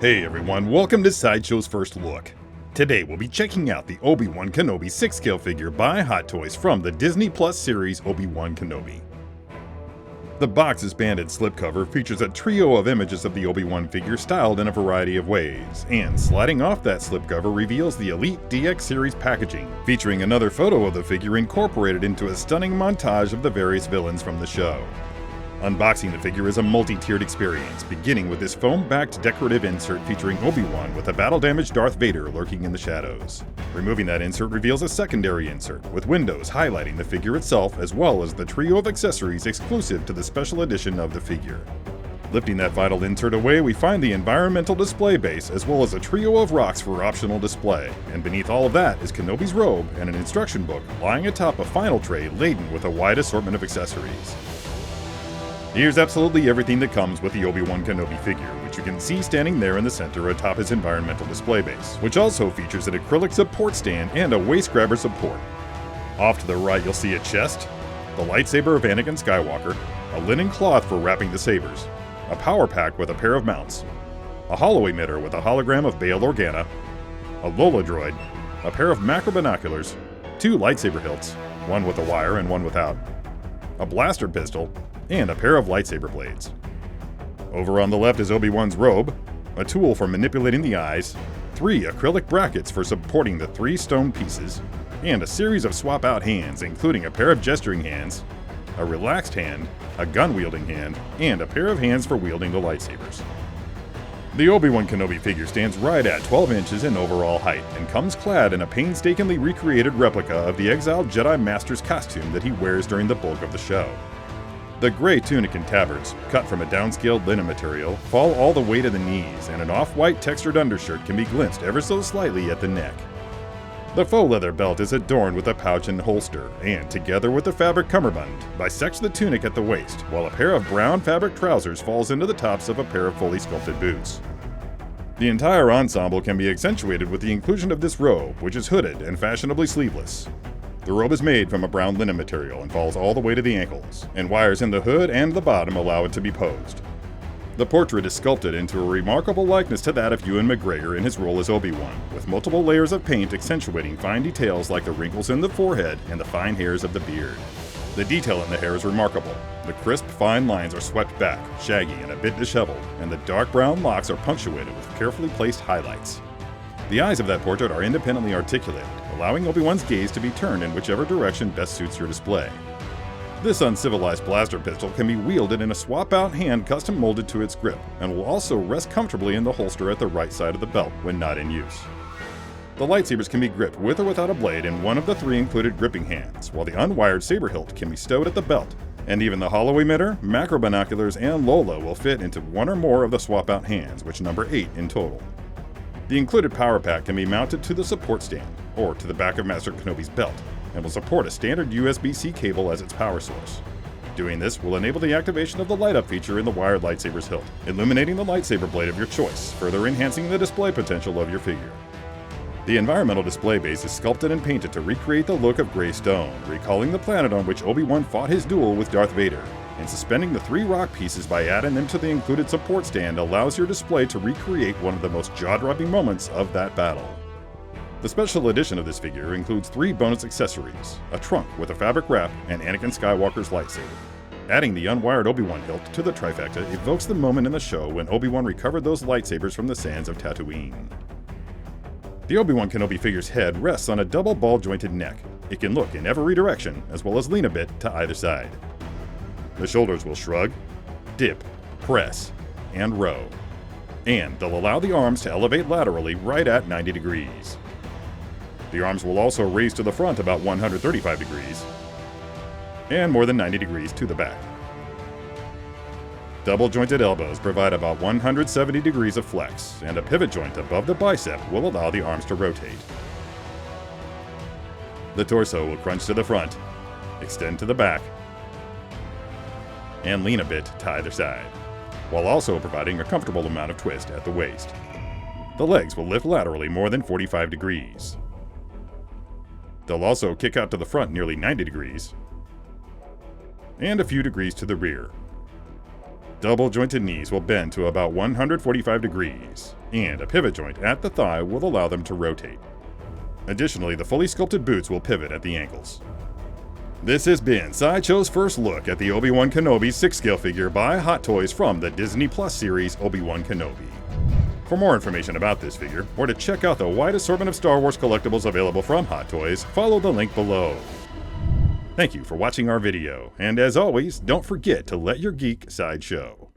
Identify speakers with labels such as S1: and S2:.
S1: Hey everyone, welcome to Sideshow's First Look. Today we'll be checking out the Obi-Wan Kenobi 6-scale figure by Hot Toys from the Disney Plus series Obi-Wan Kenobi. The box's banded slipcover features a trio of images of the Obi-Wan figure styled in a variety of ways, and sliding off that slipcover reveals the Elite DX series packaging, featuring another photo of the figure incorporated into a stunning montage of the various villains from the show. Unboxing the figure is a multi-tiered experience, beginning with this foam-backed decorative insert featuring Obi-Wan with a battle-damaged Darth Vader lurking in the shadows. Removing that insert reveals a secondary insert, with windows highlighting the figure itself as well as the trio of accessories exclusive to the special edition of the figure. Lifting that vital insert away, we find the environmental display base as well as a trio of rocks for optional display, and beneath all of that is Kenobi's robe and an instruction book lying atop a final tray laden with a wide assortment of accessories. Here's absolutely everything that comes with the Obi-Wan Kenobi figure, which you can see standing there in the center atop his environmental display base, which also features an acrylic support stand and a waist grabber support. Off to the right you'll see a chest, the lightsaber of Anakin Skywalker, a linen cloth for wrapping the sabers, a power pack with a pair of mounts, a holo emitter with a hologram of Bail Organa, a Lola droid, a pair of macro binoculars, 2 lightsaber hilts, one with a wire and one without, a blaster pistol, and a pair of lightsaber blades. Over on the left is Obi-Wan's robe, a tool for manipulating the eyes, 3 acrylic brackets for supporting the 3 stone pieces, and a series of swap-out hands including a pair of gesturing hands, a relaxed hand, a gun-wielding hand, and a pair of hands for wielding the lightsabers. The Obi-Wan Kenobi figure stands right at 12 inches in overall height and comes clad in a painstakingly recreated replica of the exiled Jedi Master's costume that he wears during the bulk of the show. The gray tunic and tabards, cut from a downscaled linen material, fall all the way to the knees, and an off-white textured undershirt can be glimpsed ever so slightly at the neck. The faux leather belt is adorned with a pouch and holster, and, together with the fabric cummerbund, bisects the tunic at the waist, while a pair of brown fabric trousers falls into the tops of a pair of fully sculpted boots. The entire ensemble can be accentuated with the inclusion of this robe, which is hooded and fashionably sleeveless. The robe is made from a brown linen material and falls all the way to the ankles, and wires in the hood and the bottom allow it to be posed. The portrait is sculpted into a remarkable likeness to that of Ewan McGregor in his role as Obi-Wan, with multiple layers of paint accentuating fine details like the wrinkles in the forehead and the fine hairs of the beard. The detail in the hair is remarkable. The crisp, fine lines are swept back, shaggy and a bit disheveled, and the dark brown locks are punctuated with carefully placed highlights. The eyes of that portrait are independently articulated, allowing Obi-Wan's gaze to be turned in whichever direction best suits your display. This uncivilized blaster pistol can be wielded in a swap-out hand custom molded to its grip, and will also rest comfortably in the holster at the right side of the belt when not in use. The lightsabers can be gripped with or without a blade in one of the 3 included gripping hands, while the unwired saber hilt can be stowed at the belt, and even the holo emitter, macro binoculars, and Lola will fit into one or more of the swap-out hands, which number 8 in total. The included power pack can be mounted to the support stand, or to the back of Master Kenobi's belt, and will support a standard USB-C cable as its power source. Doing this will enable the activation of the light-up feature in the wired lightsaber's hilt, illuminating the lightsaber blade of your choice, further enhancing the display potential of your figure. The environmental display base is sculpted and painted to recreate the look of gray stone, recalling the planet on which Obi-Wan fought his duel with Darth Vader, and suspending the 3 rock pieces by adding them to the included support stand allows your display to recreate one of the most jaw-dropping moments of that battle. The special edition of this figure includes 3 bonus accessories, a trunk with a fabric wrap, and Anakin Skywalker's lightsaber. Adding the unwired Obi-Wan hilt to the trifecta evokes the moment in the show when Obi-Wan recovered those lightsabers from the sands of Tatooine. The Obi-Wan Kenobi figure's head rests on a double ball-jointed neck. It can look in every direction, as well as lean a bit to either side. The shoulders will shrug, dip, press, and row. And they'll allow the arms to elevate laterally right at 90 degrees. The arms will also raise to the front about 135 degrees, and more than 90 degrees to the back. Double-jointed elbows provide about 170 degrees of flex, and a pivot joint above the bicep will allow the arms to rotate. The torso will crunch to the front, extend to the back, and lean a bit to either side, while also providing a comfortable amount of twist at the waist. The legs will lift laterally more than 45 degrees. They'll also kick out to the front nearly 90 degrees, and a few degrees to the rear. Double jointed knees will bend to about 145 degrees, and a pivot joint at the thigh will allow them to rotate. Additionally, the fully sculpted boots will pivot at the ankles. This has been Sideshow's first look at the Obi-Wan Kenobi 6-scale figure by Hot Toys from the Disney Plus series Obi-Wan Kenobi. For more information about this figure, or to check out the wide assortment of Star Wars collectibles available from Hot Toys, follow the link below. Thank you for watching our video, and as always, don't forget to let your geek side show.